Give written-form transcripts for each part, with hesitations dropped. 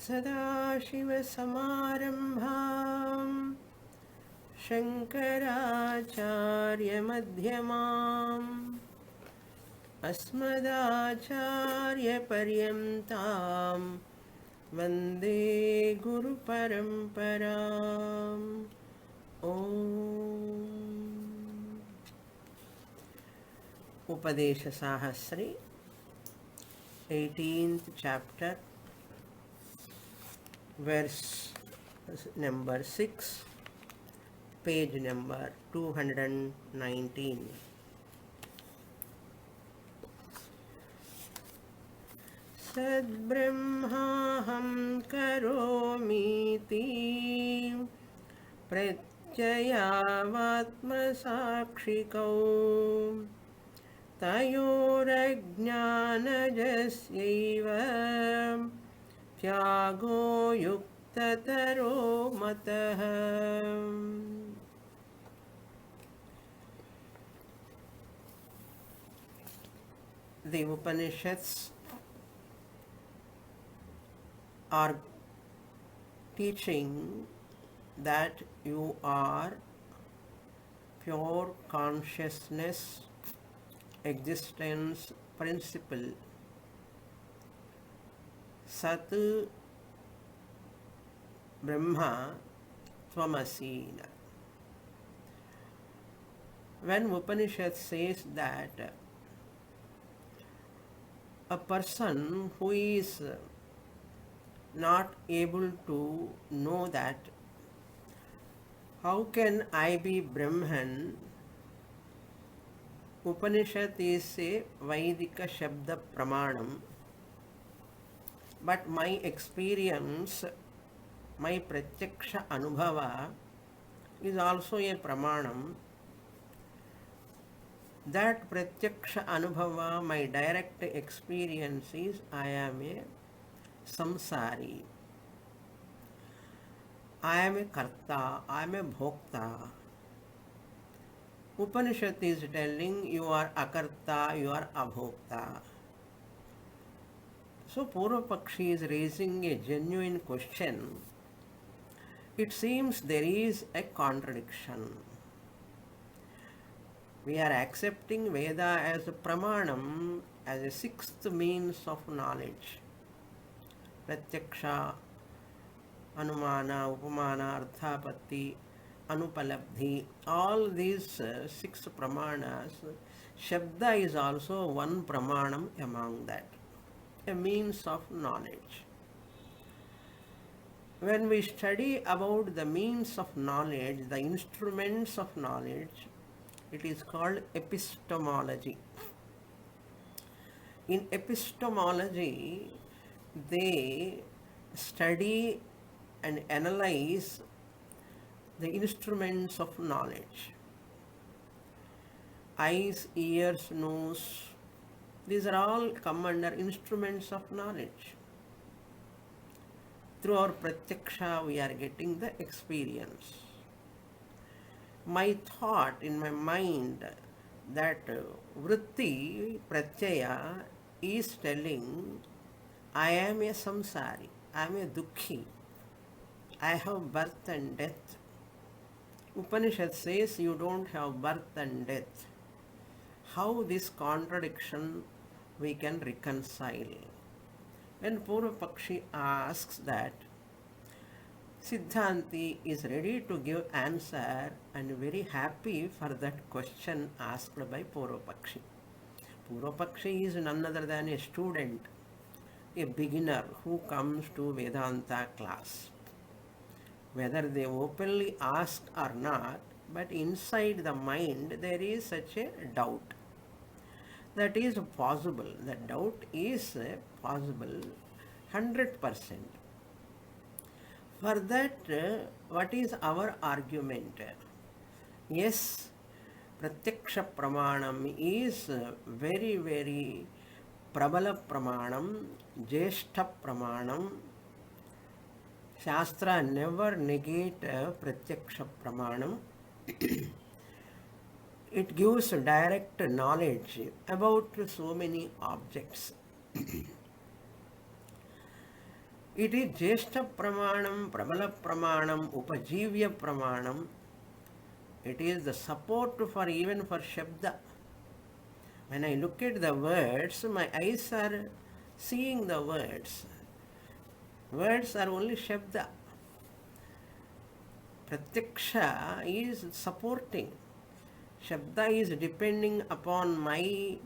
सदाशिवसमारम्भां शङ्कराचार्यमध्यमाम् अस्मदाचार्यपर्यन्तां वन्दे गुरुपरम्पराम् ॐ Upadesa Sahasri 18th chapter verse number 6 page number 219. Sadbrahmaham karomiti pratyayāvatmasākṣikau tayorajñānajasyaiva tyago yuktataro matah. The Upanishads are teaching that you are pure consciousness, existence principle, Sat Brahma Tvamasi. When Upanishad says that a person who is not able to know that how can I be Brahman, Upanishad is a Vaidika Shabda Pramanam, but my experience, my Pratyaksha Anubhava is also a Pramanam. That Pratyaksha Anubhava, my direct experience is I am a Samsari. I am a Karta, I am a Bhokta. Upanishad is telling you are Akarta, you are Abhokta. So Purva Pakshi is raising a genuine question. It seems there is a contradiction. We are accepting Veda as a Pramanam, as a sixth means of knowledge. Pratyaksha, Anumana, Upamana, Arthapatti, Anupalabdhi, all these six Pramanas, Shabda is also one Pramanam among that, a means of knowledge. When we study about the means of knowledge, the instruments of knowledge, it is called epistemology. In epistemology, they study and analyze the instruments of knowledge. Eyes, ears, nose, these are all come under instruments of knowledge. Through our pratyaksha, we are getting the experience. My thought in my mind that vritti, pratyaya is telling I am a samsari, I am a dukhi, I have birth and death. Upanishad says you don't have birth and death. How this contradiction we can reconcile? When Purva Pakshi asks that, Siddhanti is ready to give answer and very happy for that question asked by Purva Pakshi. Purva Pakshi is none other than a student, a beginner who comes to Vedanta class. Whether they openly ask or not, but inside the mind there is such a doubt. That is possible. That doubt is possible 100%. For that, what is our argument? Yes, Pratyaksha Pramanam is very, very Prabala Pramanam, Jeshta Pramanam. Shastra never negate Pratyaksha Pramanam. It gives direct knowledge about so many objects. It is Jeshta Pramanam, Prabala Pramanam, Upajivya Pramanam. It is the support for even for Shabda. When I look at the words, my eyes are seeing the words. Words are only Shabda. Pratyaksha is supporting. Shabda is depending upon my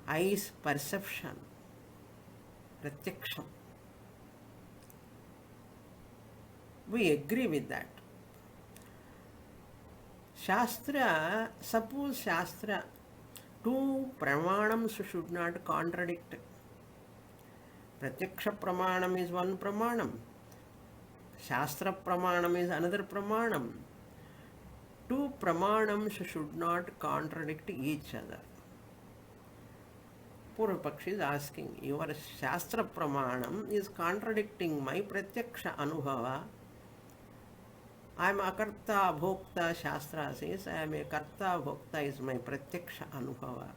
eyes perception. Pratyaksham. We agree with that. Shastra, suppose Shastra, two pramanams should not contradict. Pratyaksha pramanam is one pramanam. Shastra pramanam is another pramanam. Two pramanams should not contradict each other. Purvapakshi is asking, your Shastra pramanam is contradicting my Pratyaksha anubhava. I am a karta bhokta, Shastra says, I am a karta bhokta is my Pratyaksha anubhava.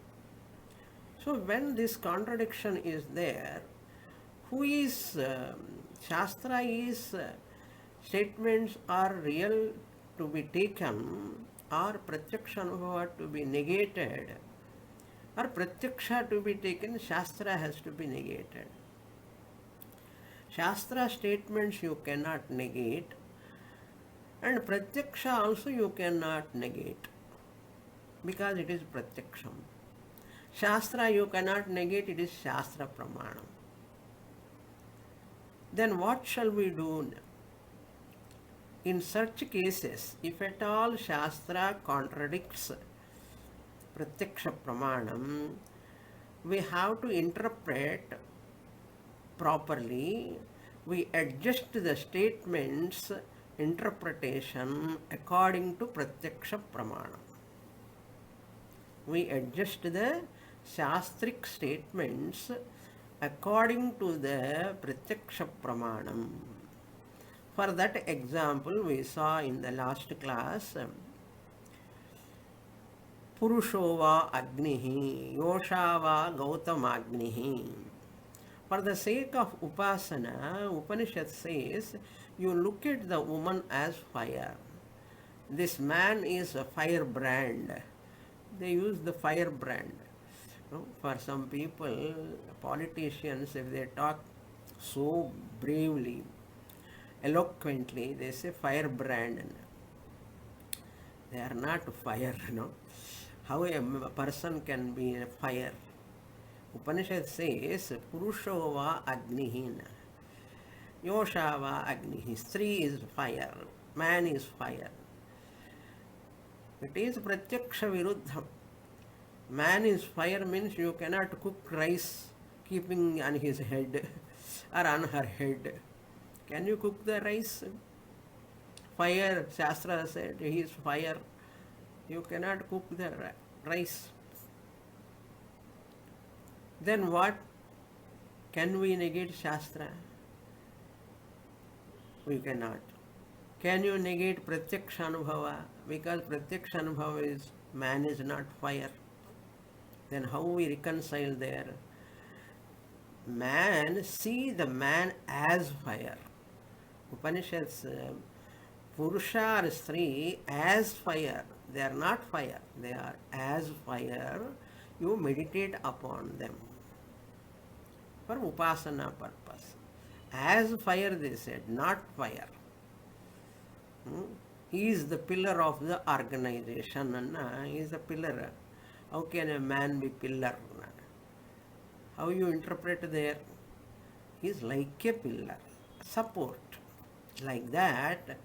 So when this contradiction is there, who is, Shastra is, statements are real to be taken, or Pratyaksha anubhava to be negated, or Pratyaksha to be taken, Shastra has to be negated. Shastra statements you cannot negate, and Pratyaksha also you cannot negate, because it is Pratyaksham. Shastra you cannot negate, it is Shastra Pramanam. Then what shall we do? In such cases, if at all Shastra contradicts Pratyaksha Pramanam, we have to interpret properly. We adjust the statements interpretation according to Pratyaksha Pramanam. We adjust the Shastric statements according to the Pratyaksha Pramanam. For that example, we saw in the last class, Purusho va Agnihi, Yosha va Gautamagnihi. For the sake of Upasana, Upanishad says, you look at the woman as fire. This man is a firebrand. They use the firebrand. For some people, politicians, if they talk so bravely, eloquently, they say firebrand. They are not fire, How a person can be a fire? Upanishad says, Purusho va Agnihina. Yosha va Agnihi. Stri is fire. Man is fire. It is Pratyaksha Viruddham. Man is fire means you cannot cook rice keeping on his head or on her head. Can you cook the rice? Fire, Shastra said, he is fire. You cannot cook the rice. Then what? Can we negate Shastra? We cannot. Can you negate Pratyaksha Anubhava? Because Pratyaksha Anubhava is, man is not fire. Then how we reconcile there? Man, see the man as fire. Upanishads, Purusha or Stri as fire. They are not fire. They are as fire. You meditate upon them for Upasana purpose. As fire, they said, not fire. He is the pillar of the organization. He is a pillar. How can a man be pillar? How you interpret there? He is like a pillar, support. Like that,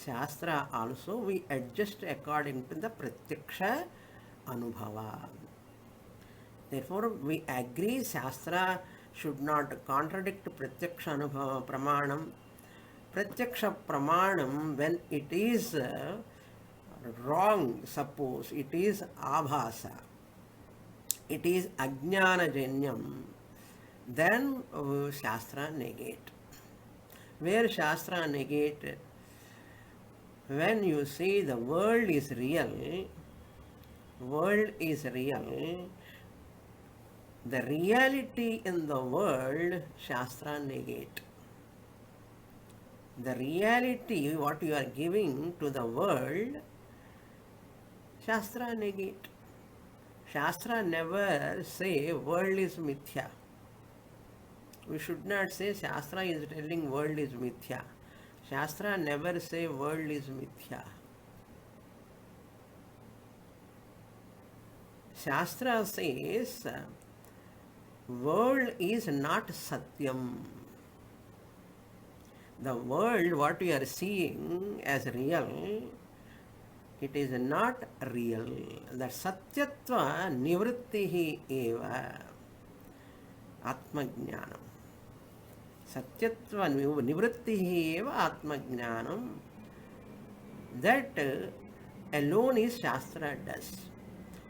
Shastra also we adjust according to the Pratyaksha Anubhava. Therefore, we agree Shastra should not contradict Pratyaksha Anubhava Pramanam. Pratyaksha Pramanam, when it is wrong, suppose it is Abhasa, it is Ajnana Janyam, then Shastra negate. Where Shastra negate? When you say the world is real, the reality in the world, Shastra negate. The reality, what you are giving to the world, Shastra negate. Shastra never say world is mithya. We should not say Shastra is telling world is mithya. Shastra never say world is mithya. Shastra says world is not satyam. The world, what we are seeing as real, it is not real. The satyatva nivrittihi eva atmajnanam. Satyatva nivrittihi eva atmajnanam. That alone is Shastra does.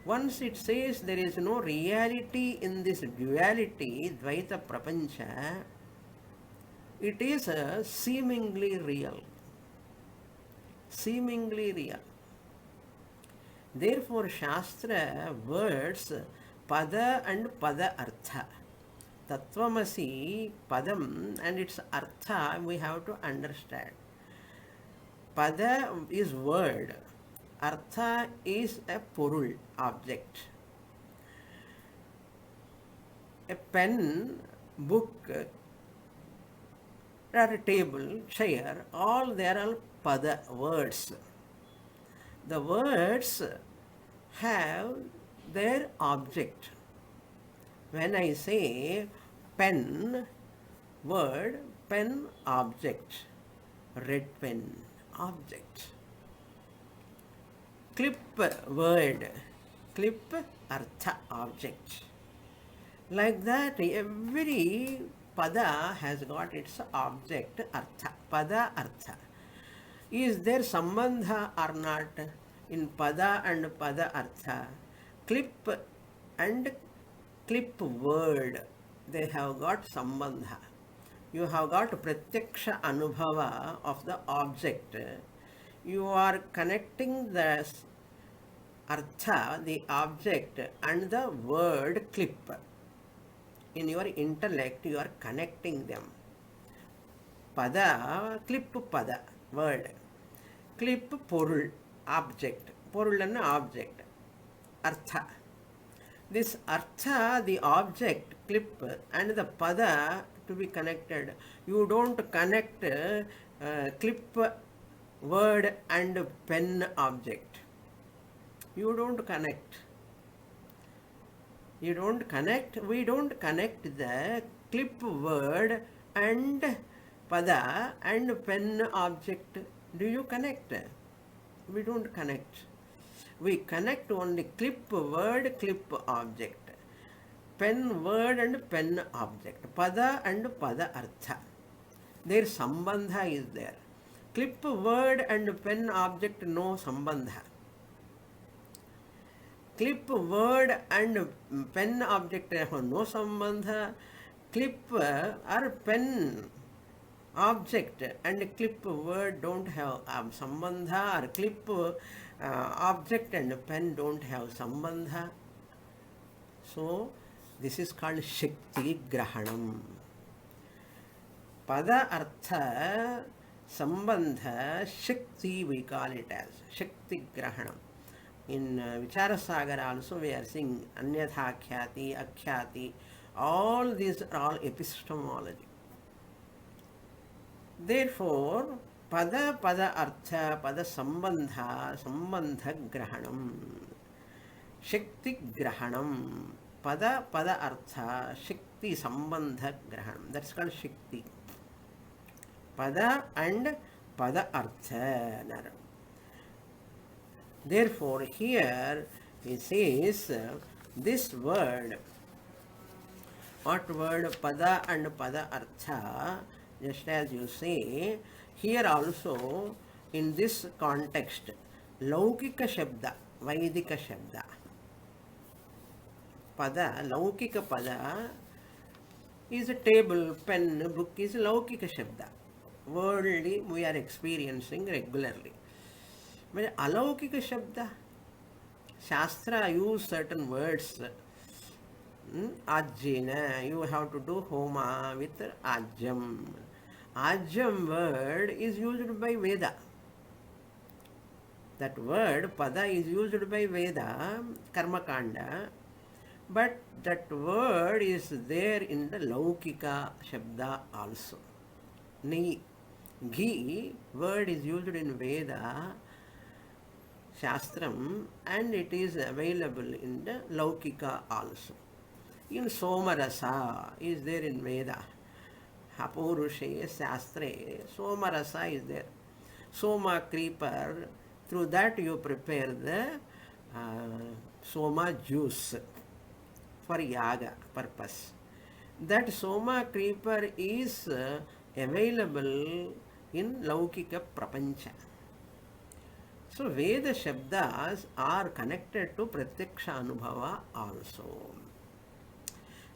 Once it says there is no reality in this duality, Dvaita Prapancha, it is seemingly real. Seemingly real. Therefore, Shastra words pada and pada artha. Tattvamasi, padam, and its artha we have to understand. Pada is word. Artha is a porul, object. A pen, book, or a table, chair, all they are all pada, words. The words have their object. When I say pen, word, pen, object. Red pen, object. Clip, word. Clip, artha, object. Like that, every pada has got its object, artha. Pada, artha. Is there sambandha or not in pada and pada artha? Clip and clip word, they have got sambandha. You have got pratyaksha anubhava of the object. You are connecting the artha, the object, and the word clip. In your intellect, you are connecting them. Pada, clip pada, word. Clip porul, object. Porul and object. Artha. This artha, the object, clip, and the pada to be connected. You don't connect clip, word, and pen object. You don't connect. You don't connect. We don't connect the clip, word, and pada and pen object. Do you connect? We don't connect. We connect only clip, word, clip object. Pen, word, and pen object. Pada and pada artha. Their sambandha is there. Clip, word, and pen object, no sambandha. Clip, word, and pen object have no sambandha. Clip or pen object and clip word don't have sambandha, or clip object and pen don't have sambandha. So this is called Shakti Grahanam. Pada Artha Sambandha Shakti we call it as Shakti Grahanam. In Vicharasagar also we are seeing Anyatha Khyati, Akhyati, all these are all epistemology. Therefore, pada pada artha, pada sambandha, sambandha grahanam, shakti grahanam, pada pada artha, shakti sambandha grahanam. That's called shakti. Pada and pada artha. Therefore, here he says this word, what word? Pada and pada artha. Just as you say, here also in this context, Laukika Shabda, Vaidika Shabda. Pada, Laukika Pada is a table, pen, book is Laukika Shabda. Worldly we are experiencing regularly. But Alaukika Shabda, Shastra use certain words. Ajjena, you have to do homa with ajjam. Ajam word is used by Veda. That word pada is used by Veda, Karma Kanda, but that word is there in the Laukika Shabda also. Ni, ghee word is used in Veda, Shastram, and it is available in the Laukika also. In Somarasa is there in Veda. Apurushe, Shastre, Somarasa is there. Soma creeper, through that you prepare the Soma juice for yaga purpose. That Soma creeper is available in Laukika Prapancha. So Veda Shabdas are connected to Pratyaksha Anubhava also.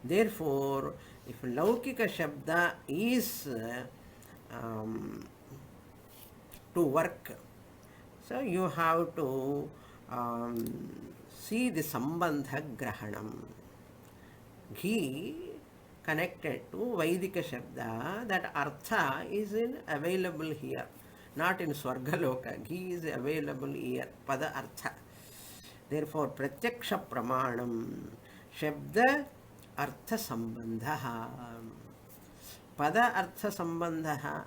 Therefore, if Laukika Shabda is to work, so you have to see the Sambandha Grahanam. Ghee connected to Vaidika Shabda, that Artha is available here, not in Swargaloka. Ghee is available here, Pada Artha. Therefore, Pratyaksha Pramanam, Shabda Artha Sambandha. Pada Artha Sambandha,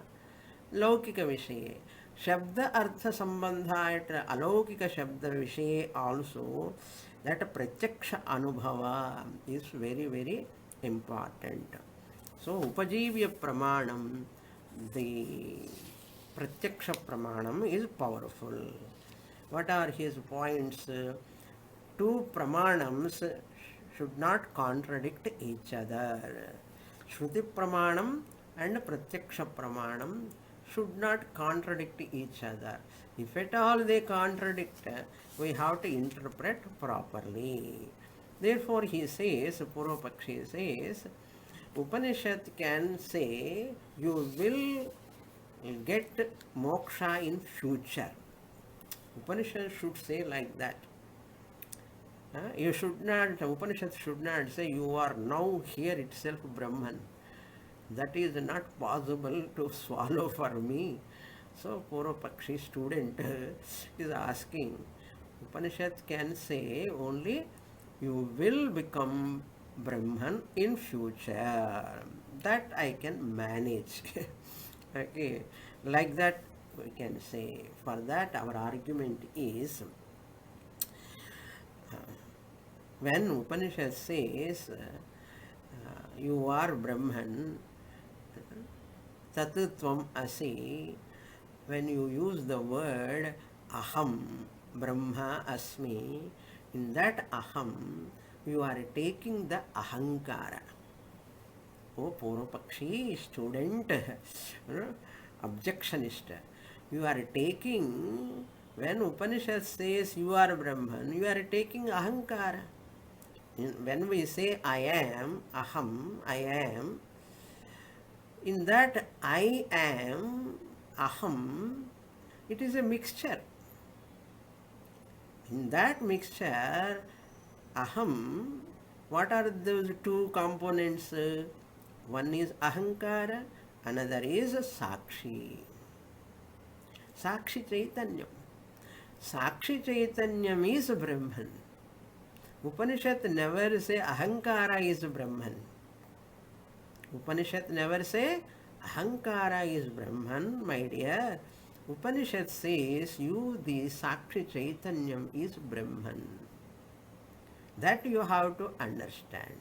Laukika Vishaye. Shabda Artha Sambandha at Alaukika Shabda Vishaye also, that Pratyaksha Anubhava is very, very important. So, Upajivya Pramanam, the Pratyaksha Pramanam is powerful. What are his points? Two Pramanams should not contradict each other. Shruti Pramanam and Pratyaksha Pramanam should not contradict each other. If at all they contradict, we have to interpret properly. Therefore, he says, Purvapakshi says, Upanishad can say you will get moksha in future. Upanishad should say like that. You should not, Upanishad should not say you are now here itself Brahman. That is not possible to swallow for me. So, Purvapakshi student is asking, Upanishad can say only you will become Brahman in future. That I can manage. Okay, like that we can say. For that our argument is, when Upanishad says you are Brahman, Tatutvam Asi, when you use the word Aham, Brahma Asmi, in that Aham, you are taking the Ahankara. Oh, Purvapakshi, student, objectionist, you are taking, when Upanishad says you are Brahman, you are taking Ahankara. When we say I am, Aham, I am, in that I am, Aham, it is a mixture. In that mixture, Aham, what are those two components? One is Ahankara, another is Sakshi. Sakshi Chaitanyam. Sakshi Chaitanyam is Brahman. Upanishad never say Ahankara is Brahman. Upanishad never say Ahankara is Brahman, my dear. Upanishad says you, the Sakshi Chaitanyam is Brahman. That you have to understand.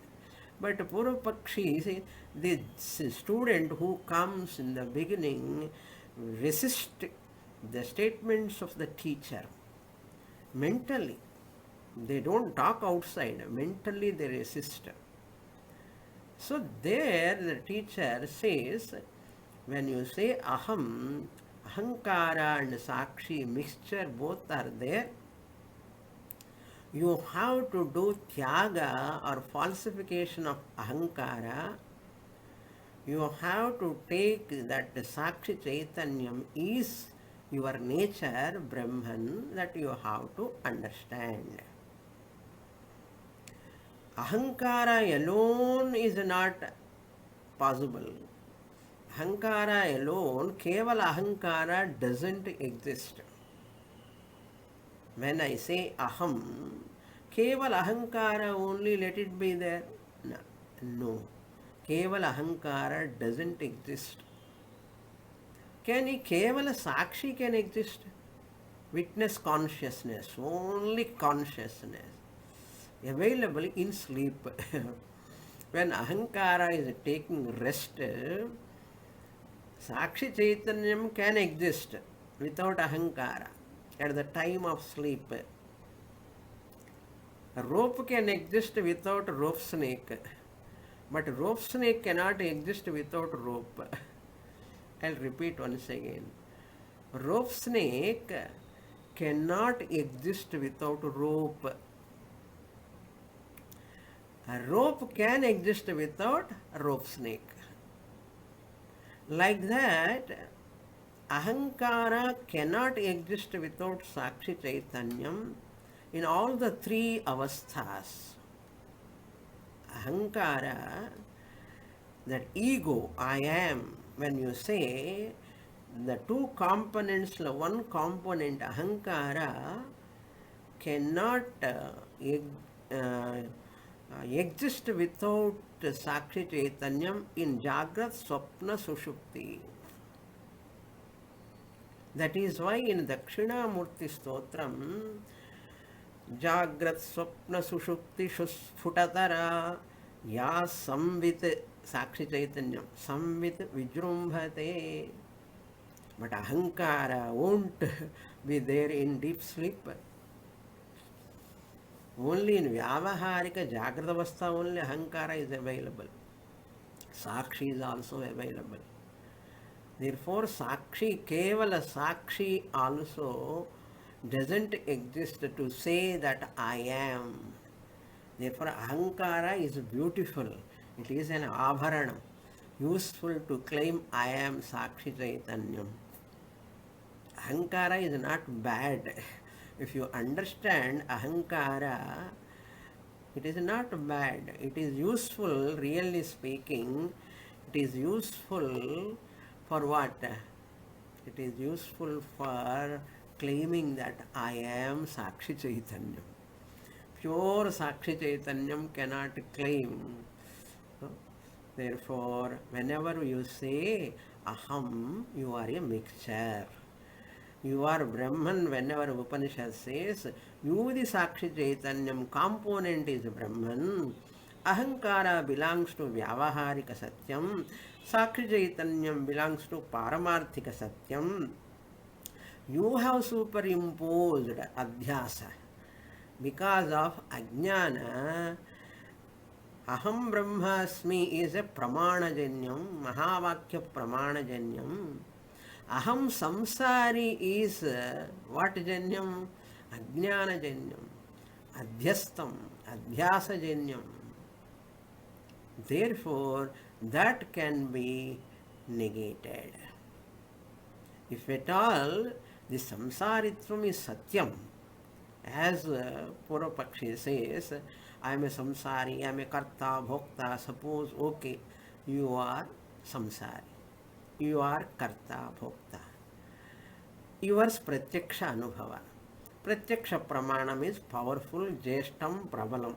But Purvapakshi, the student who comes in the beginning, resist the statements of the teacher mentally. They don't talk outside. Mentally they resist. So there the teacher says, when you say Aham, Ahankara and Sakshi mixture both are there, you have to do Tyaga or falsification of Ahankara. You have to take that Sakshi Chaitanyam is your nature, Brahman, that you have to understand. Ahankara alone is not possible. Ahankara alone, Kevala Ahankara doesn't exist. When I say Aham, Kevala Ahankara only, let it be there. No. No. Kevala Ahankara doesn't exist. Can he Kevala Sakshi can exist? Witness consciousness, only consciousness, available in sleep. When Ahankara is taking rest, Sakshi Chaitanyam can exist without Ahankara at the time of sleep. A rope can exist without rope snake, but rope snake cannot exist without rope. I'll repeat once again. Rope snake cannot exist without rope. A rope can exist without rope snake. Like that, Ahankara cannot exist without Sakshi Chaitanyam in all the three avasthas. Ahankara, that ego, I am, when you say the two components, one component Ahankara cannot exist without Sakshi Chaitanyam in Jagrat, Swapna, Sushupti. That is why in Dakshinamurti Stotram, Jagrat, Swapna, Sushupti, Sfutatara, Ya Samvit Sakshi Chaitanyam, Samvit Vijrumbhate. But Ahankara won't be there in deep sleep. Only in Vyavaharika Jagrata Avastha only Ahankara is available. Sakshi is also available. Therefore, Sakshi, Kevala Sakshi also doesn't exist to say that I am. Therefore, Ahankara is beautiful. It is an abharanam, useful to claim I am Sakshi Chaitanyam. Ahankara is not bad. If you understand Ahankara, it is not bad. It is useful, really speaking. It is useful for what? It is useful for claiming that I am Sakshi Chaitanyam. Pure Sakshi Chaitanyam cannot claim. Therefore, whenever you say Aham, you are a mixture. You are Brahman whenever Upanishad says, you the Sakshi Chaitanyam component is Brahman. Ahankara belongs to Vyavaharika Satyam. Sakshi Chaitanyam belongs to Paramarthika Satyam. You have superimposed Adhyasa. Because of Ajnana, Aham Brahmasmi is a Pramanajanyam, Mahavakya Pramanajanyam. Aham Samsari is what Janyam? Ajnana Janyam, Adhyastam, Adhyasa Janyam. Therefore, that can be negated. If at all, the Samsaritvam is Satyam, as Purvapakshi says, I am a samsari, I am a karta, bhokta, suppose, okay, you are samsari, you are karta, bhokta. Yours pratyaksha anubhava. Pratyaksha pramanam is powerful, jeshtam, prabalam.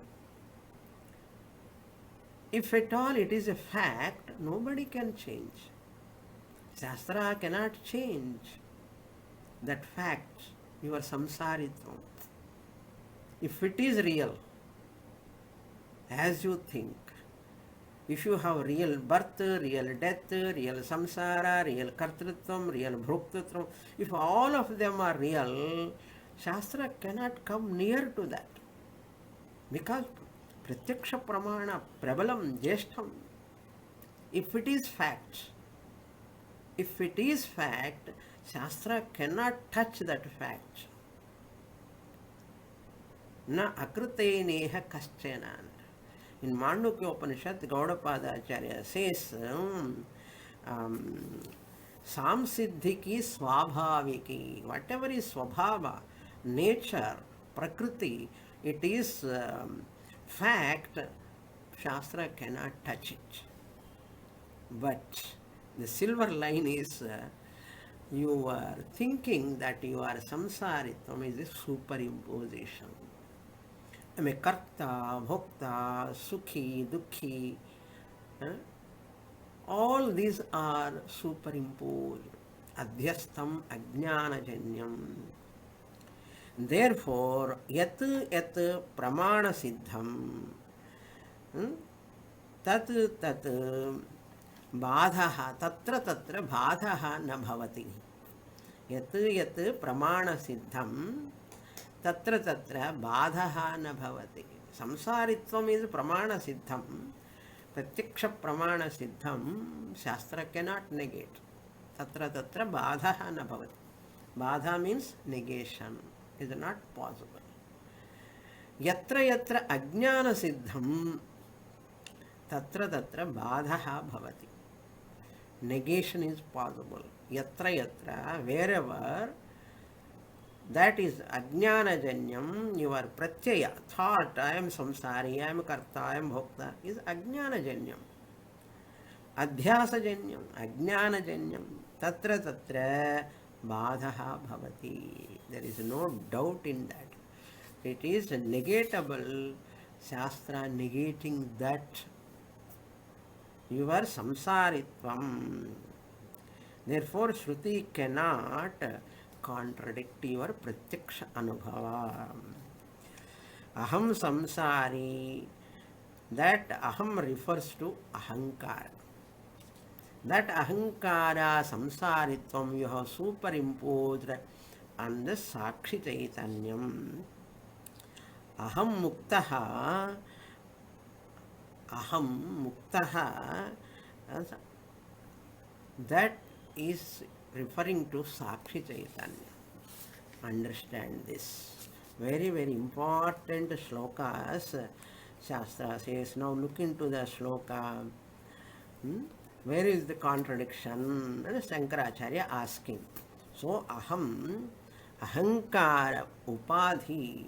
If at all it is a fact, nobody can change. Shastra cannot change that fact, your samsaritvam. If it is real, as you think, if you have real birth, real death, real samsara, real kartritvam, real bhoktritvam, if all of them are real, Shastra cannot come near to that. Because pratyaksha pramana, prabalam, jeshtam, if it is fact, Shastra cannot touch that fact. Na akrute neha kaschena. In Mandukya Upanishad, Gaudapada Acharya says, Samsiddhiki swabhaviki. Whatever is swabhava, nature, prakriti, it is fact, Shastra cannot touch it. But The silver line is you are thinking that you are samsaritvam is a superimposition. I mean, karta, bhokta, sukhi, dukhi, eh? all these are superimposed. Adhyastham ajnanajanyam. Therefore, yat yat pramana siddham, tat tat बाधः तत्र तत्र बाधः न भवति. यत् यत् प्रमाणसिद्धं तत्र तत्र बाधः न भवति. संसारित्वम् इस् प्रमाणसिद्धं. प्रत्यक्ष प्रमाणसिद्धं शास्त्र cannot negate. तत्र तत्र बाधः न भवति. बाधा means negation is not possible. यत्र यत्र अज्ञानसिद्धं तत्र तत्र बाधः भवति. Negation is possible. Yatra yatra, wherever that is ajnanajanyam, your pratyaya, thought, I am samsari, I am karta, I am bhokta, is ajnanajanyam. Adhyasajanyam, ajnanajanyam, tatra tatra badhaha bhavati. There is no doubt in that. It is negatable, Shastra negating that your samsaritvam. Therefore, Shruti cannot contradict your pratyaksha anubhava. Aham samsari, that aham refers to ahankara. That ahankara samsaritvam you have superimposed on the sakshi chaitanyam. Aham muktaha, aham muktaha, that is referring to sakshi chaitanya. Understand this. Very, very important shlokas. Shastra says, now look into the shloka. Where is the contradiction? And Shankaracharya asking. So, aham, ahankara, upadhi,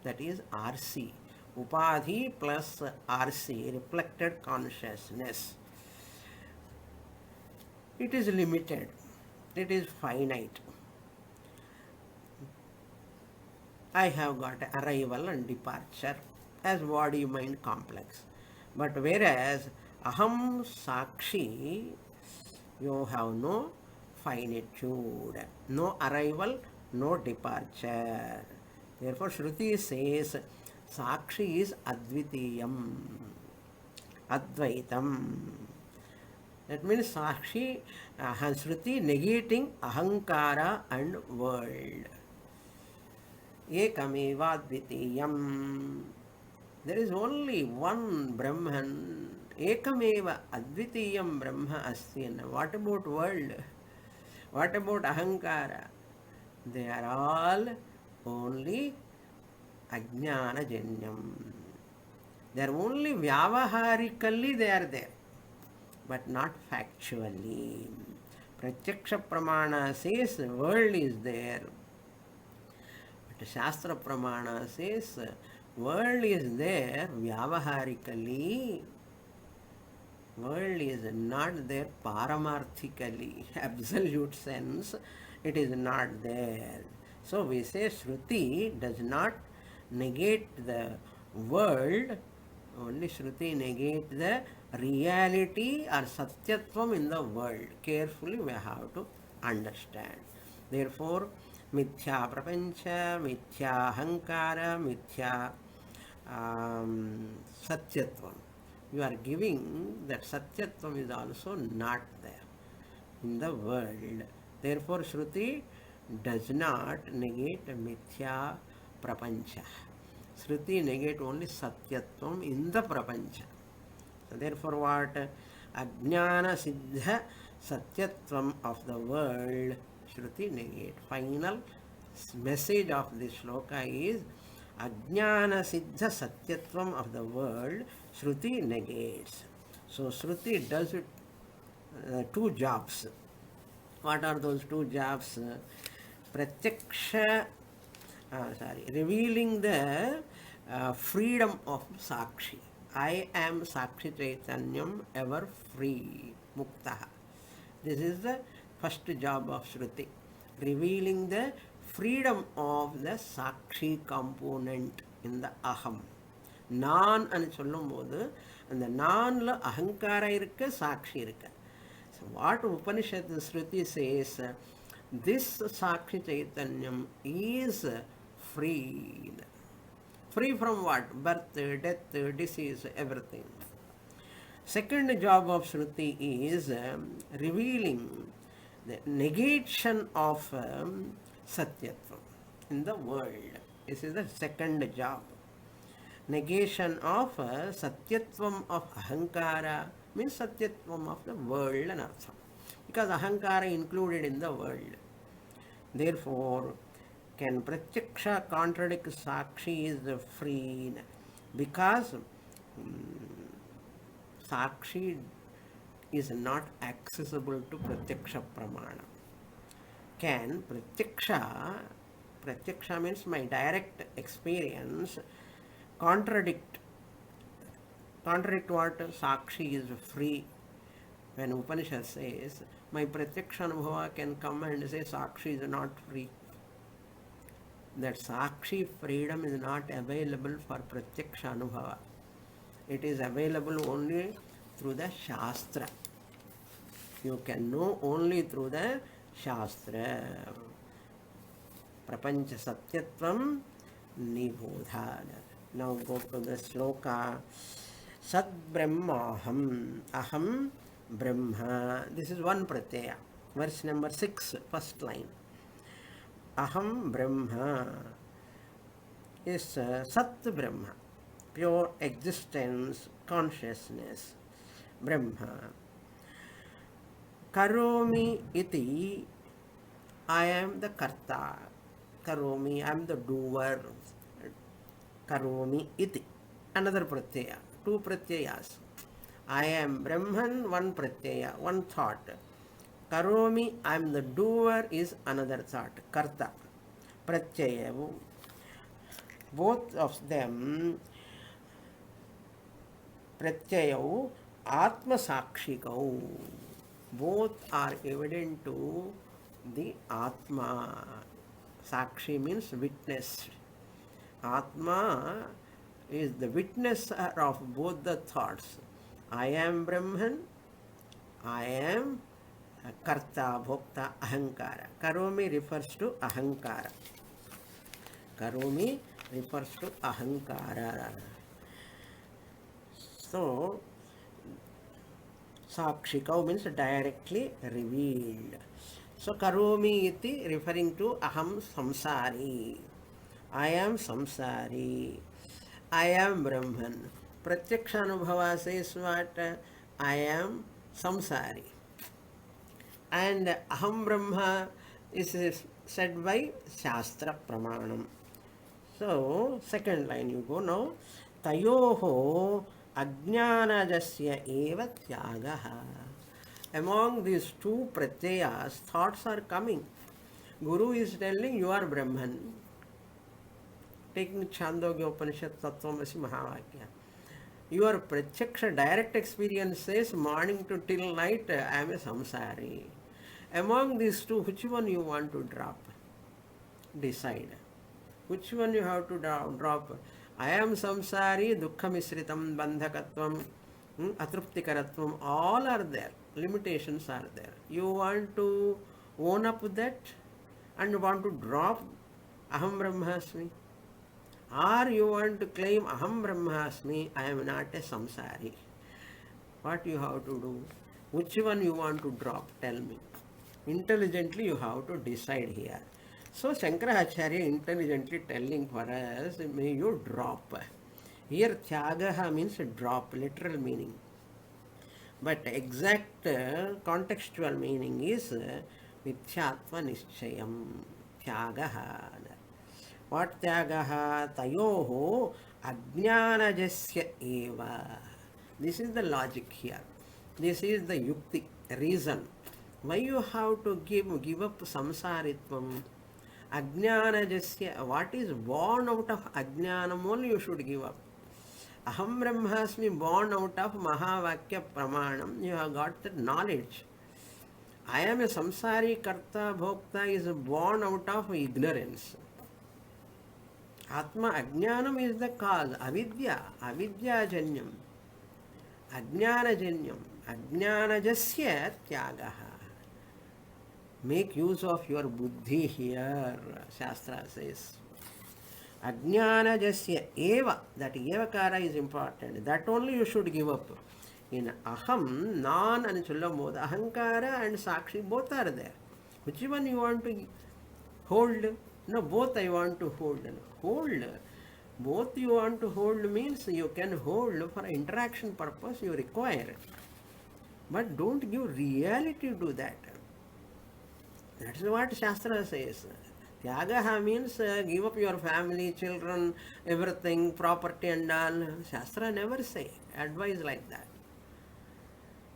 that is RC. Upadhi plus RC, reflected consciousness. It is limited. It is finite. I have got arrival and departure as body-mind complex. But whereas aham sakshi, you have no finitude, no arrival, no departure. Therefore, Shruti says, Sakshi is Advitiyam, Advaitam. That means Sakshi, Shruti negating Ahankara and world. Ekameva Advitiyam. There is only one Brahman. Ekameva Advitiyam Brahma Asti. What about world? What about Ahankara? They are all only ajnanajanyam. They are only vyavaharically they are there, but not factually. Pratyaksha pramana says the world is there, but Shastra pramana says world is there vyavaharically. World is not there paramarthically, absolute sense, it is not there. So we say Shruti does not negate the world, only Shruti negates the reality or satyatvam in the world. Carefully we have to understand. Therefore, mithya prapancha, mithya hankara, mithya satyatvam. You are giving that satyatvam is also not there in the world. Therefore, Shruti does not negate mithya prapancha. Shruti negate only satyatvam in the prapancha. So therefore what? Ajnana siddha satyatvam of the world, Shruti negate. Final message of this shloka is Ajnana siddha satyatvam of the world, Shruti negates. So Shruti does two jobs. What are those two jobs? Pratyaksha, revealing the freedom of Sakshi. I am Sakshi Chaitanyam, ever free, Muktaha. This is the first job of Shruti, revealing the freedom of the Sakshi component in the Aham. நான் అని சொல்லும்போது அந்த நான்ல அகங்காரம் இருக்கு, சாட்சி இருக்கு. So what Upanishad Shruti says, this Sakshi Chaitanyam is free. Free from what? Birth, death, disease, everything. Second job of Shruti is revealing the negation of Satyatvam in the world. This is the second job. Negation of Satyatvam of Ahankara means Satyatvam of the world and Artham. Because Ahankara included in the world. Therefore, can Pratyaksha contradict Sakshi is free? Because Sakshi is not accessible to Pratyaksha Pramana. Can Pratyaksha means my direct experience, contradict what? Sakshi is free. When Upanishad says, my Pratyaksha Anubhava can come and say Sakshi is not free. That Sakshi freedom is not available for Pratyaksha Anubhava. It is available only through the Shastra. You can know only through the Shastra. Prapancha Satyatvam Nibodha. Now go to the sloka. Sat Brahmaham. Aham Brahma. This is one pratyaya. Verse number 6, first line. Aham Brahma is Sat Brahma. Pure existence, consciousness, Brahma. Karomi iti, I am the Karta. Karomi, I am the doer. Karomi iti, another pratyaya, two pratyayas. I am Brahman, one pratyaya, one thought. Karomi, I am the doer is another thought, Karta. Pratyaya, both of them Pratyayau Atma Sakshikau. Both are evident to the Atma. Sakshi means witness. Atma is the witnesser of both the thoughts. I am Brahman, I am Karta, Bhokta, Ahankara. Karomi refers to Ahankara. Karomi refers to Ahankara. So, Sakshikau means directly revealed. So, Karomi iti referring to Aham Samsari. I am Samsari. I am Brahman. Pratyaksha Anubhava says what? I am Samsari. And Aham Brahma is said by Shastra Pramanam. So, second line you go now. Tayoho Ajnanajasya eva tyagaha. Among these two pratyayas, thoughts are coming. Guru is telling you are Brahman. Taking Chandogya Upanishad Tattvamasi Mahavakya. Your Pratyaksha direct experience says morning to till night I am a samsari. Among these two, which one you want to drop? Decide. Which one you have to drop? I am samsari, dukkha misritam, bandhakatvam, atruptikaratvam, all are there. Limitations are there. You want to own up that and want to drop aham brahmasmi? Or you want to claim aham brahmasmi, I am not a samsari. What you have to do? Which one you want to drop? Tell me. Intelligently you have to decide here. So Shankaracharya intelligently telling for us, may you drop. Here tyagaha means drop, literal meaning. But exact contextual meaning is mithyatva nischayam, tyagaha. What tyagaha? Tayoho ajnanajasya eva. This is the logic here. This is the yukti, reason. Why you have to give up samsaritvam? Ajnanajasya, what is born out of ajnanam only you should give up. Aham brahmasmi born out of mahavakya pramanam. You have got that knowledge. I am a samsari karta bhokta is born out of ignorance. Atma ajnanam is the cause. Avidya, avidyajanyam, ajnanajanyam, ajnanajasya tyagaha. Make use of your buddhi here, Shastra says. Ajnanajasya eva, that evakara is important. That only you should give up. In aham, non and chullamoda, ahankara and sakshi both are there. Which one you want to hold? No, both I want to hold. Hold. Both you want to hold means you can hold for interaction purpose you require. But don't give reality to that. That's what Shastra says. Tyagaha means give up your family, children, everything, property and all. Shastra never say advice like that.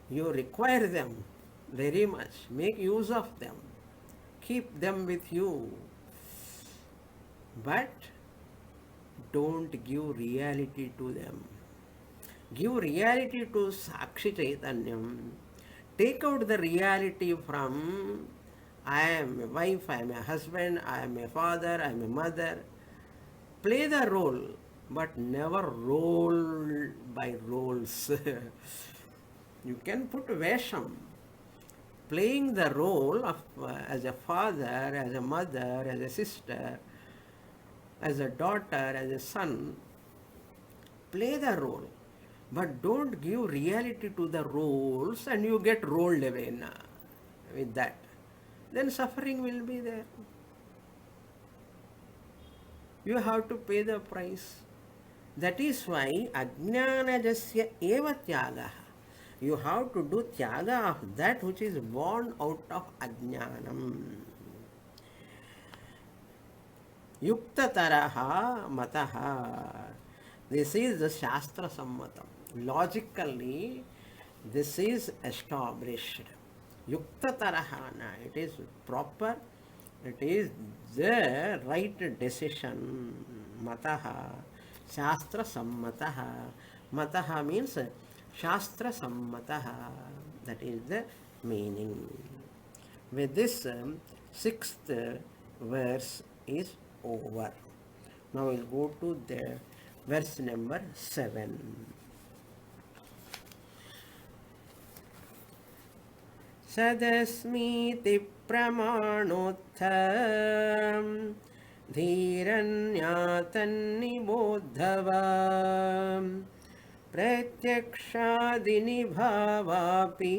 You require them very much. Make use of them. Keep them with you. But don't give reality to them. Give reality to Sakshi Chaitanyam. Take out the reality from I am a wife, I am a husband, I am a father, I am a mother. Play the role, but never roll by roles. You can put Vesham. Playing the role of as a father, as a mother, as a sister, as a daughter, as a son. Play the role. But don't give reality to the roles and you get rolled away with that. Then suffering will be there. You have to pay the price. That is why ajnanajasya eva tyagaha. You have to do tyaga of that which is born out of ajnanam. Yuktataraha mataha. This is the Shastra Sammatam. Logically, this is established. Yuktatarahana. It is proper. It is the right decision. Mataha. Shastra Sammataha. Mataha means Shastra Sammataha. That is the meaning. With this, sixth verse is over. Now we'll go to the verse number 7. Sadasmiti pramanotham dhiranyatannibodhavam pratyakshadini bhavapi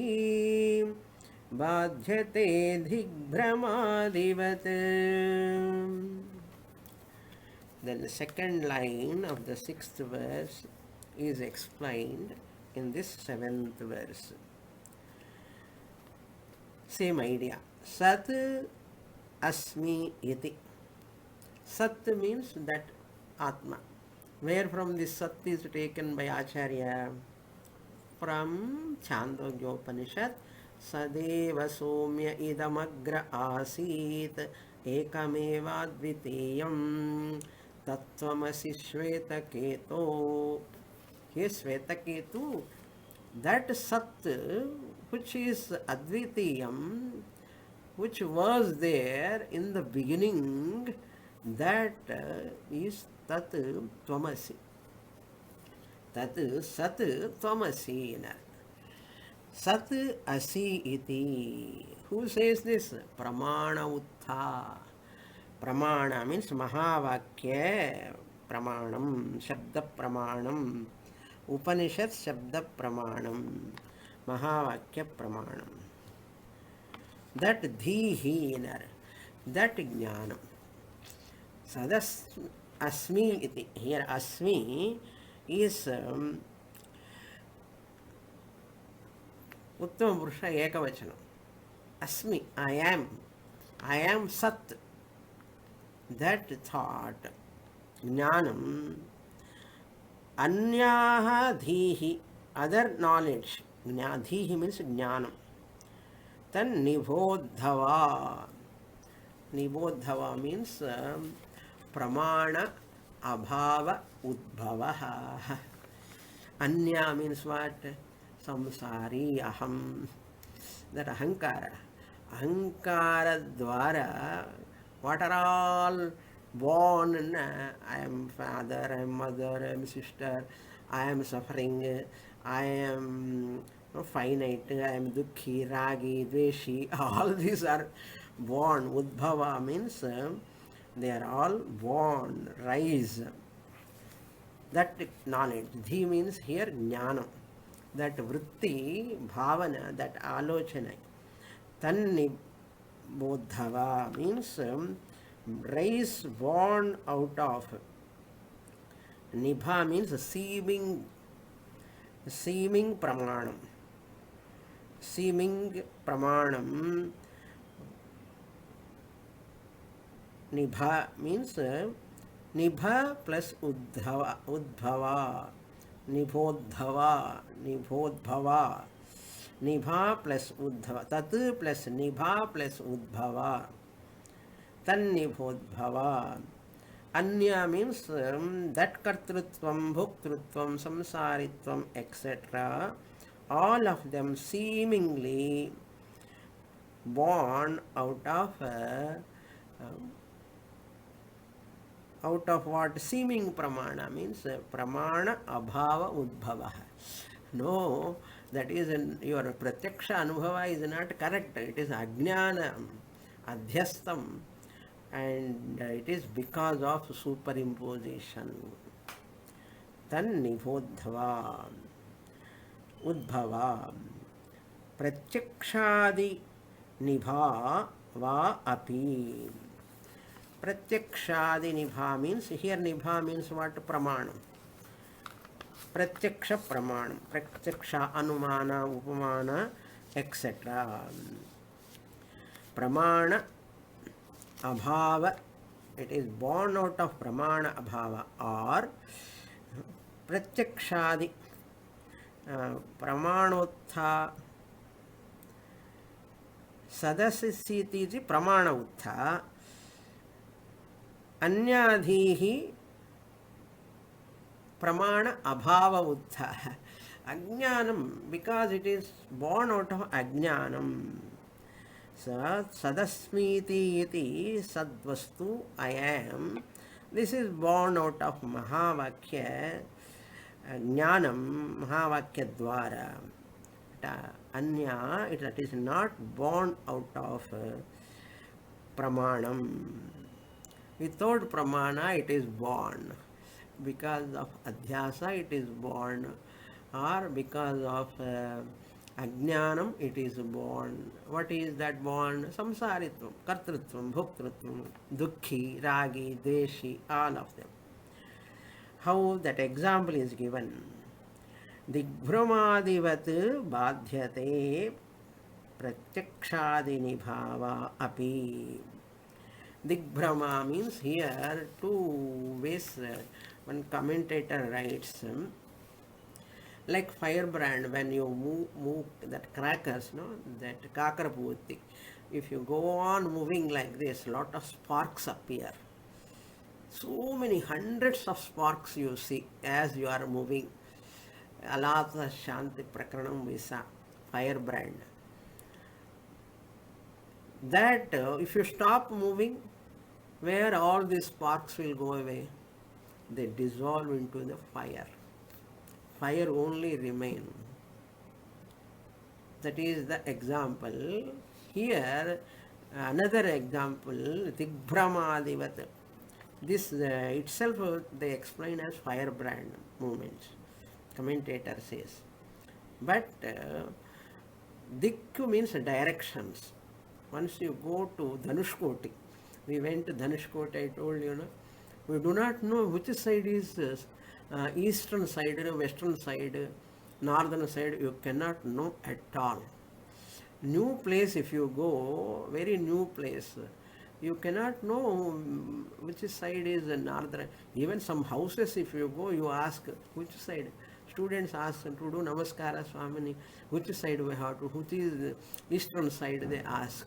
badhyate dhigbramadivat. Then the second line of the sixth verse is explained in this seventh verse. Same idea. Sat asmi iti. Sat means that Atma. Where from this Sat is taken by Acharya? From Chandogyopanishad. Sadeva somya idamagra asit ekameva dvitiyam tattvamasi shvetaketo. Here Shvetaketu, that Sat which is Advitiyam, which was there in the beginning, that is Tat Tvamasi. Tat Sat Tvamasi. Sat Asi iti. Who says this? Pramana Uttha. Pramana means Mahavakya Pramanam, Shabda Pramanam. Upanishad Shabda Pramanam. Mahavakya Pramanam. That Dhihi, that Jnanam. Sadas Asmi iti. Here Asmi is Uttama Purusha Ekavachanam. Asmi, I am Sat. That thought, Jnanam, Anyaha Dhihi, other knowledge. Dhihi means Jnanam. Then Nibodhava. Nibodhava means Pramana Abhava Udbhavaha. Anya means what? Samsari Aham. That Ahankara. Ahankara dwara, what are all born? I am father, I am mother, I am sister, I am suffering, I am finite, I am dukhi, ragi, dveshi, all these are born. Udbhava means they are all born, rise. That knowledge. Dhi means here jnana. That vritti, bhavana, that alochana. Tan bodhava means rise born out of. Nibha means seeming pramanam. Seeming pramanam. Nibha means Nibha plus udbhava, nibhodbhava, nibha plus udbhava, tat plus nibha plus udbhava, tan nibhodbhava. Anya means that kartrutvam, bhuktrutvam, samsaritvam, etc. All of them seemingly born out of what? Seeming pramana means pramana abhava udbhava. No, that is your pratyaksha anubhava is not correct. It is ajnana, adhyastam, and it is because of superimposition. Tan nibhodhava, udbhava, pratyakshadi nibha va api. Pratyakshadi nibha means, here nibha means what? Pramanam. Pratyaksha pramanam. Pratyaksha anumana, upamana, etc. Pramana abhava, it is born out of pramana abhava, or pratyakshadi pramanotha sadasisiti pramana uttha anyadhihi pramana abhava uttha. Ajnanam, because it is born out of ajnanam. Sadasmiti iti sadvastu I am. This is born out of mahavakya, jnanam, mahavakya dwara. Anya, that is not born out of pramanam. Without pramana it is born. Because of adhyasa it is born, or because of ajnanam it is born. What is that born? Samsaritvam, kartrutvam, bhuktrutvam, dukhi, ragi, dveshi, all of them. How that example is given? Digbhrumadivat badhyate pratyakshadini bhava api. Digbhrama means here two ways. One commentator writes, like firebrand, when you move that crackers, no, that kakarapurti, if you go on moving like this, lot of sparks appear. So many hundreds of sparks you see as you are moving. Alata Shanti Prakranam Visa, firebrand. That if you stop moving, where all these sparks will go away? They dissolve into the fire. Fire only remain. That is the example. Here, another example, Digbhramadivat. This itself they explain as firebrand movements. Commentator says. But Dikku means directions. Once you go to Dhanushkoti, we went to Dhanushkoti, I told you, no? We do not know which side is eastern side, western side, northern side, you cannot know at all. New place if you go, very new place, you cannot know which side is northern. Even some houses if you go, you ask which side. Students ask to do Namaskara Swamini, which side we have to, which is the eastern side they ask.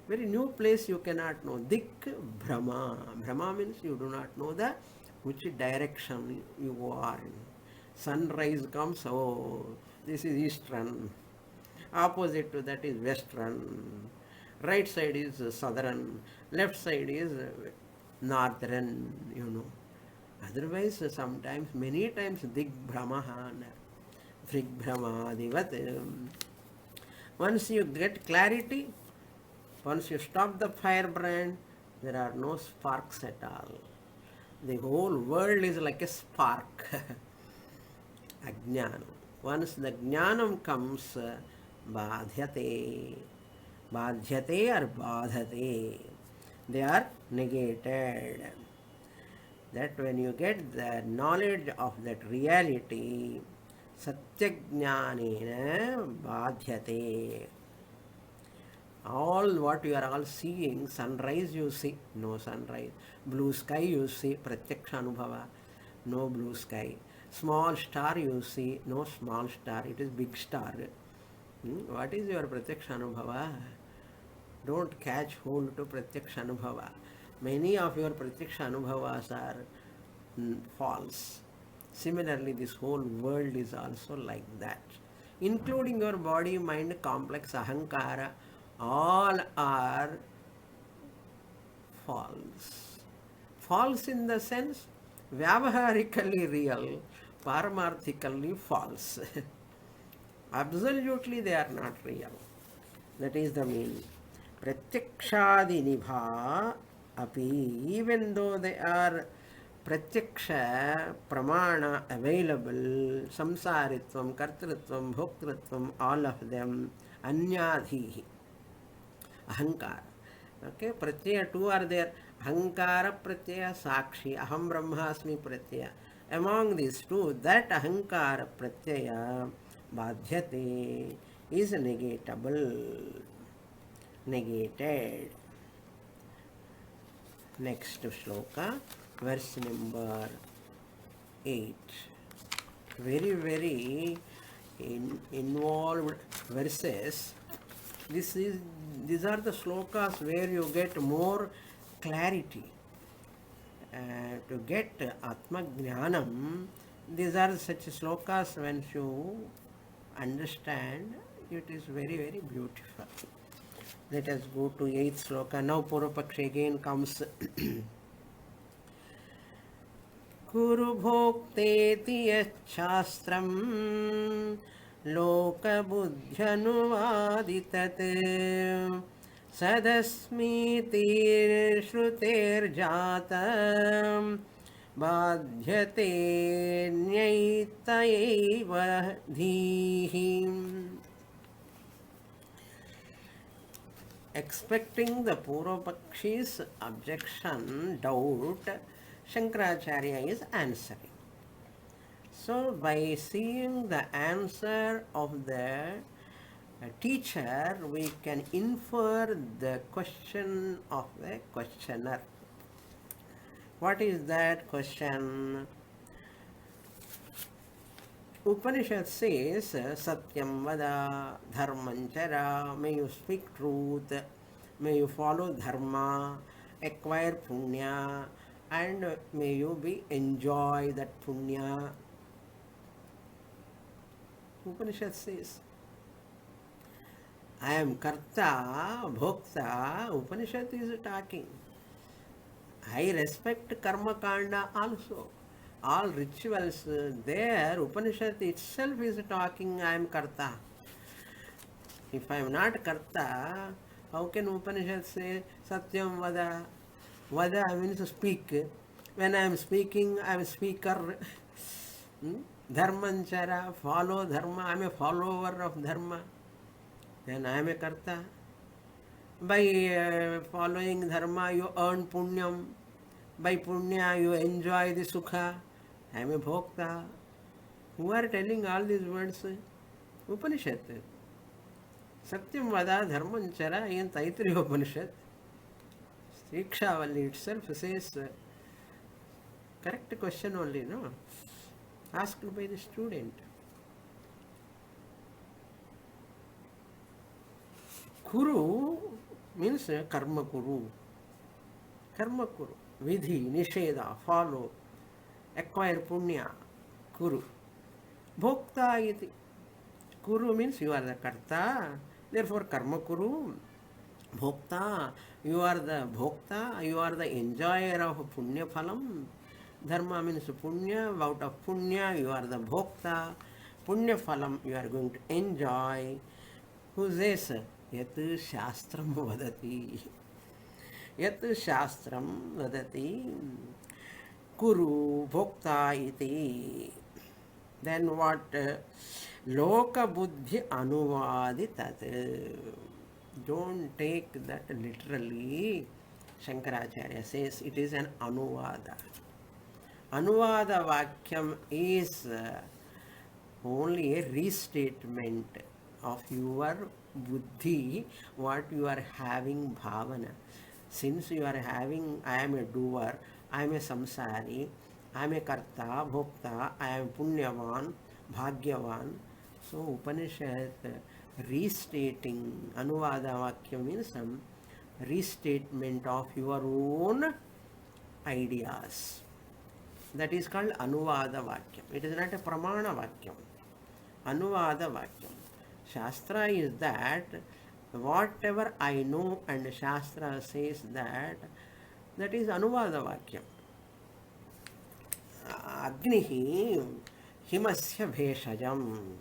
Very new place you cannot know. Dik Brahma. Brahma means you do not know the which direction you are in. Sunrise comes, oh, this is eastern. Opposite to that is western. Right side is southern. Left side is northern, you know. Otherwise, sometimes, many times, Digbhramaha, Vrigbhramaadivat. Once you get clarity, once you stop the firebrand, there are no sparks at all. The whole world is like a spark. Ajnanam. Once the jnanam comes, badhyate. Badhyate or badhate. They are negated. That when you get the knowledge of that reality, satyajnanena badhyate. All what you are all seeing, sunrise you see, no sunrise. Blue sky you see, pratyaksha anubhava, no blue sky. Small star you see, no small star, it is big star. What is your pratyaksha anubhava? Don't catch hold to pratyaksha anubhava. Many of your pratyaksha anubhavas are false. Similarly, this whole world is also like that, including your body, mind, complex, ahankara, all are false. False in the sense, vyavaharically real, paramarthically false. Absolutely they are not real. That is the meaning. Pratyakshadinibha api, even though they are pratyaksha, pramana available, samsaritvam, kartritvam, bhoktritvam, all of them, anyadhihi, ahankara. Okay, pratyaya two are there. Ahankara pratyaya, sakshi, aham brahmasmi pratyaya. Among these two, that ahankara pratyaya badhyate is negatable, negated. Next shloka, verse number 8. Very, very involved verses. These are the slokas where you get more clarity. To get Atma Jnanam, these are such slokas when you understand, it is very, very beautiful. Let us go to 8th sloka. Now Purvapakshi again comes. Kuru bhokteti yachastram loka buddhyanuvaditat sadasmiti shruter jatam badhyate nyaitayeva dhihim. Expecting the Purvapakshi's objection, doubt, Shankaracharya is answering. So, by seeing the answer of the teacher, we can infer the question of the questioner. What is that question? Upanishad says, Satyam vada, dharman chara, may you speak truth, may you follow dharma, acquire punya, and may you enjoy that punya. Upanishad says, I am karta, bhokta, Upanishad is talking. I respect karma kanda also. All rituals there, Upanishad itself is talking, I am karta. If I am not karta, how can Upanishad say Satyam vada? Vada means to speak. When I am speaking, I am a speaker. Dharmanchara, follow dharma, I am a follower of dharma. Then I am a karta. By following dharma, you earn punyam. By punya, you enjoy the sukha. I am a bhokta. Who are telling all these words? Upanishad. Satyam vada dharmanchara in Taittiriya Upanishad. Shikshavalli itself says, correct question only, no? Asked by the student. Kuru means karma kuru. Karma kuru. Vidhi, nisheda, follow, acquire punya, kuru. Bhokta iti. Kuru means you are the karta, therefore karma kuru. Bhokta, you are the bhokta, you are the enjoyer of punya phalam. Dharma means punya, out of punya you are the bhokta. Punya phalam you are going to enjoy. Who says? Yat shastram vadati. Yat shastram vadati. Kuru bhokta iti. Then what? Loka buddhi anuvadi tat. Don't take that literally. Shankaracharya says it is an anuvada. Anuvada vakyam is only a restatement of your buddhi, what you are having bhavana. Since you are having, I am a doer, I am a samsari, I am a karta, bhokta, I am punyavan, bhagyavan. So Upanishad restating, anuvada vakya means some restatement of your own ideas. That is called anuvada vakyam. It is not a pramana vakyam. Anuvada vakyam. Shastra is that whatever I know and Shastra says that is anuvada vakyam. Agnihi himasya bheshajam.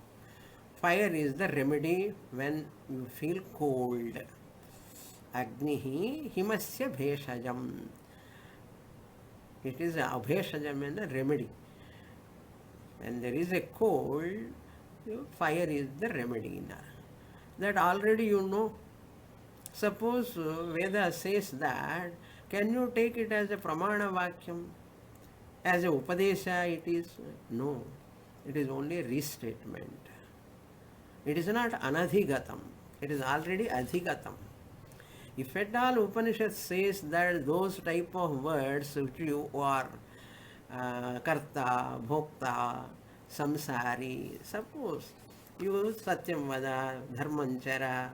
Fire is the remedy when you feel cold. Agnihi himasya bheshajam. It is a abheshajam and a remedy. When there is a cold, fire is the remedy. That already you know. Suppose Veda says that, can you take it as a pramana vakyam? As a upadesa it is? No. It is only a restatement. It is not anadhigatam. It is already adhigatam. If at all Upanishad says that those type of words which you are karta, bhokta, samsari, suppose you satyam vada, dharmanchara,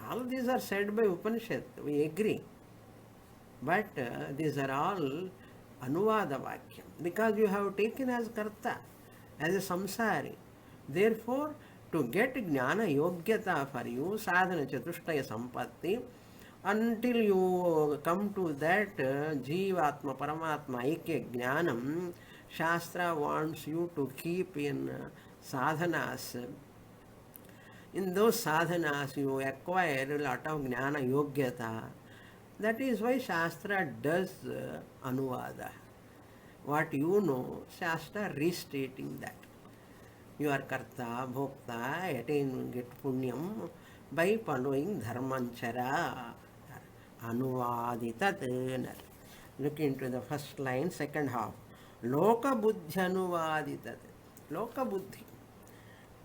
all these are said by Upanishad, we agree. But these are all anuvada vakyam, because you have taken as karta, as a samsari. Therefore, to get jnana yogyata for you, sadhana chatushtaya sampatti, until you come to that Jivatma, Paramatma, Aikya Jnanam, Shastra wants you to keep in sadhanas. In those sadhanas, you acquire a lot of Jnana Yogyata. That is why Shastra does Anuvada. What you know, Shastra restating that. You are Karta, Bhokta, attain, get Punyam by following Dharmanchara. Anuvaditat. Look into the first line, second half. Loka buddhi anuvaditat. Loka buddhi.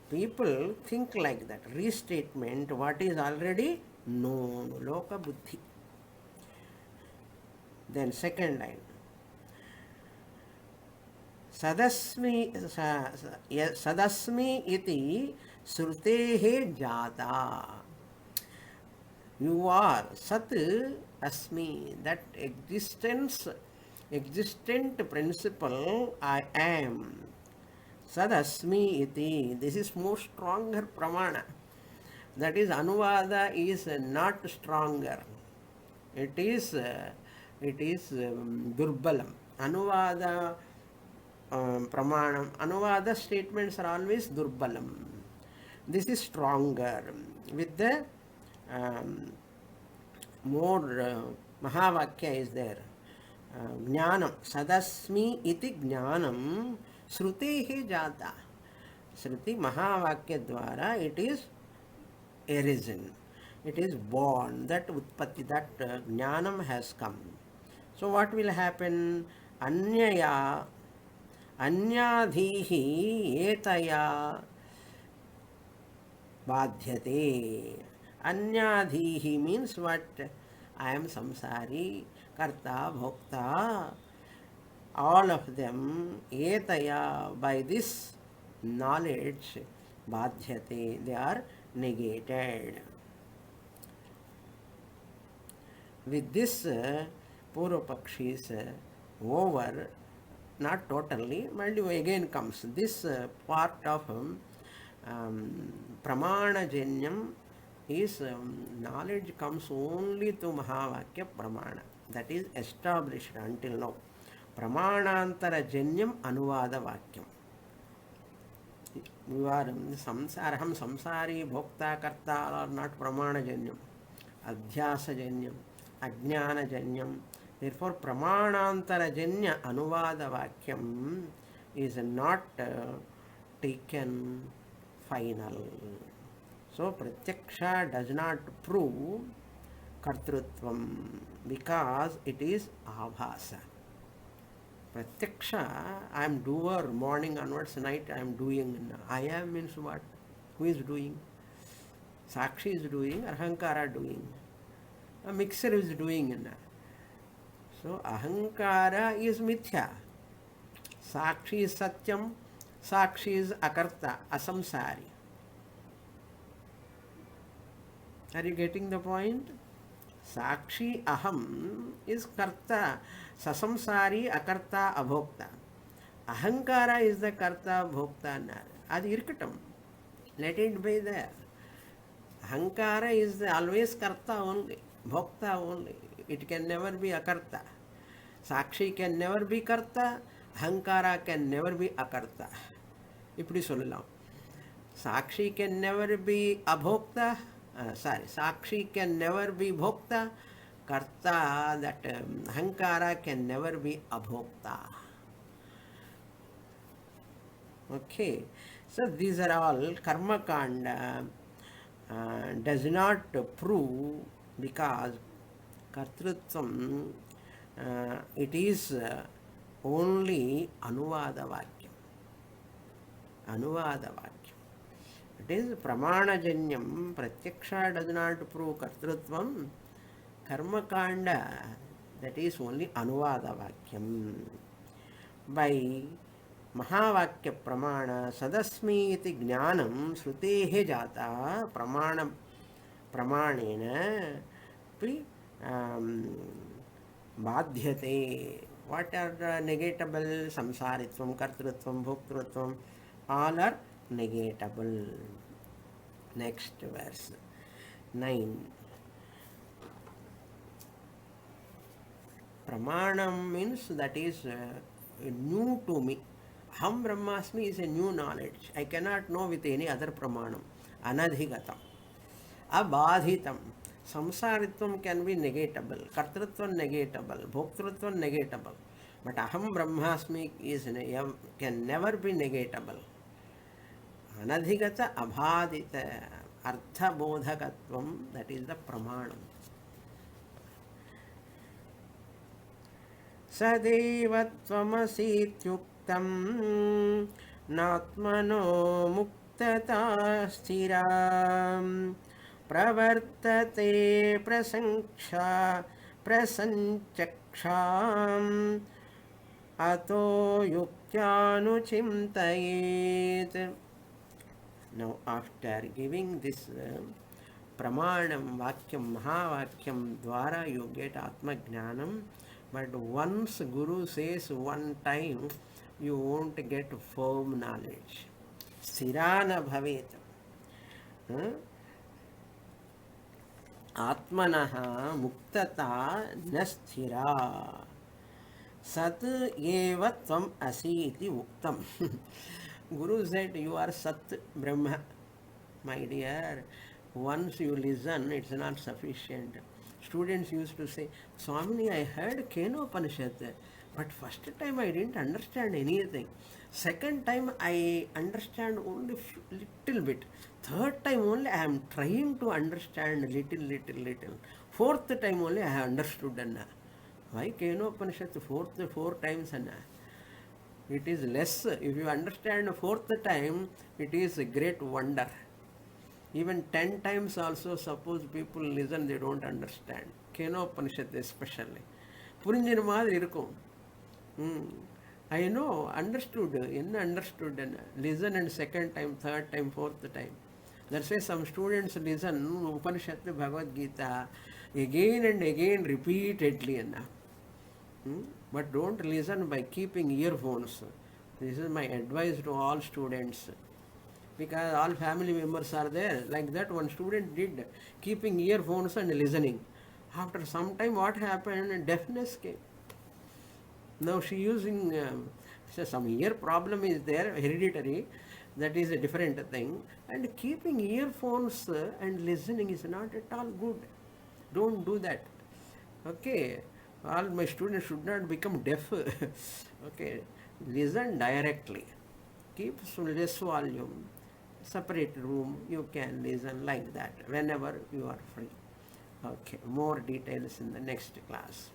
People think like that. Restatement, what is already known. Loka buddhi. Then second line. Sadasmi iti srutehe jata. You are Sat Asmi, that existent principle I am. Sad Asmi iti. This is more stronger pramana. That is, Anuvada is not stronger. It is Durbalam. Anuvada pramanam. Anuvada statements are always Durbalam. This is stronger. With the more Mahavakya is there. Jnanam. Sadasmi iti jnanam srutehi jata. Sruti Mahavakya dwara it is arisen. It is born. That utpatti, that jnanam has come. So what will happen? Anyaya, anyadhihi etaya badhyate. Anyadhihi means what? I am samsari, karta, bhokta. All of them, etaya, by this knowledge, badhyate, they are negated. With this, Purvapakshi is over, not totally, but again comes this part of Pramana-janyam is knowledge comes only to Mahavakya Pramana. That is established until now. Pramanantara-janyam Anuvada Vakyam. You are samsaraham samsari bhokta karta are not Pramana-janyam. Adhyasa-janyam, Ajnana-janyam. Therefore, Pramanantara-janya Anuvada Vakyam is not taken final. So, Pratyaksha does not prove Kartrutvam because it is Abhasa. Pratyaksha, I am doer, morning onwards, night I am doing. I am means what? Who is doing? Sakshi is doing, Ahankara doing. A mixer is doing. So, Ahankara is Mithya. Sakshi is Satyam. Sakshi is Akarta, Asamsari. Are you getting the point? Sakshi Aham is Karta, Sasamsari, Akarta, Abhokta. Ahankara is the Karta, Bhokta, Adi Irkatam. Let it be there. Ahankara is always Karta only, Bhokta only. It can never be Akarta. Sakshi can never be Karta, Ahankara can never be Akarta. இப்படி சொல்லலாம். Sakshi can never be abhokta. Sakshi can never be bhokta. Karta, that Ahankara can never be abhokta. Okay. So these are all karma kanda does not prove because kartrutvam it is only anuvada vakyam. Anuvada vakyam. It is pramana-janyam. Pratyaksha does not prove kartrutvam. Karma kanda, that is only anuvada vakyam. By Mahavakya pramana sadasmi iti jnanam srutehe jata pramanena pi badhyate. What are the negatable? Samsaritvam, kartrutvam, bhoktrutvam, all are negatable. Next verse 9. Pramanam means that is new to me. Aham Brahmasmi is a new knowledge. I cannot know with any other pramanam. Anadhigatam. Abadhitam. Samsaritvam can be negatable. Kartrutvam negatable. Bhoktrutvam negatable. But Aham Brahmasmi is can never be negatable. Anadhigata abhadita artha bodhakatvam, that is the pramanam. Sadevatvamasityuktam natmano muktata sthiram pravartate prasanchaksham ato yuktyanuchimtayet. Now after giving this pramanam vakyam mahavakyam dwara you get atma jnanam, but once Guru says one time you won't get firm knowledge. Sthirana bhavet. Atmanaha muktata nasthira sat eva tvam asi iti uktam. Guru said you are Sat Brahma. My dear, once you listen, it's not sufficient. Students used to say, Swamini, I heard Kenopanishad, but first time I didn't understand anything. Second time I understand only little bit. Third time only I am trying to understand little. Fourth time only I have understood. Why Kenopanishad four times? It is less. If you understand fourth time, it is a great wonder. Even 10 times also, suppose people listen, they don't understand. Kenopanishad especially. Purinjina madri irukum. I know, understood. Understood. Listen and second time, third time, fourth time. That's why some students listen Upanishad, Bhagavad Gita again and again repeatedly. But don't listen by keeping earphones. This is my advice to all students. because all family members are there. Like that, one student did, keeping earphones and listening. After some time, what happened? Deafness came. Now she using so some ear problem is there, hereditary. That is a different thing. And keeping earphones and listening is not at all good. Don't do that. Okay, all my students should not become deaf. Okay, listen directly. Keep less volume, separate room, you can listen like that whenever you are free. Okay, more details in the next class.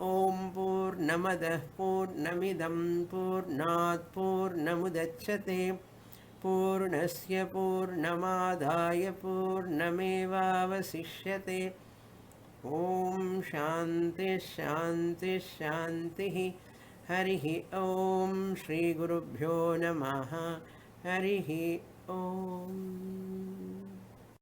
Om Purnamadah Purnamidam Purnat Purnamudachyate Purnasya Purnamadaya Purnamevavasishyate. Om Shanti Shanti Shanti. Harihi Om Shri Gurubhyo Namaha. Harihi Om.